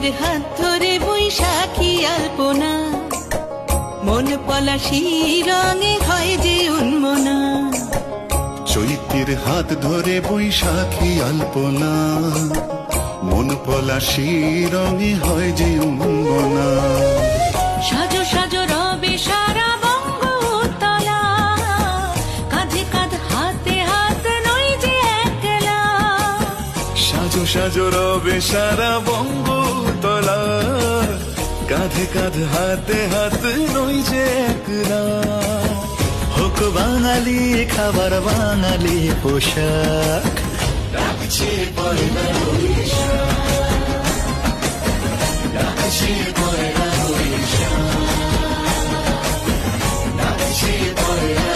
চৈত্রের হাত ধরে বৈশাখী আলপনা, মন পলাশি রঙে হয় যে উন্মনা। চৈত্রের হাত ধরে বৈশাখী আলপনা, মন পলাশি রঙে হয় যে উন্মনা। সাজো সাজো রবে সারা বঙ্গতলা, কাঁধে কাঁধ হাতে হাত নই যে একলা। সাজো সাজো রবে সারা বঙ্গতলা, কাঁধে কাঁধ হাতে হাত নই যে একলা। হোক বাঙালি খাবার বাঙালি পোশাক, ডাকছে পয়লা বৈশাখ, ডাকছে পয়লা বৈশাখ, ডাকছে পয়লা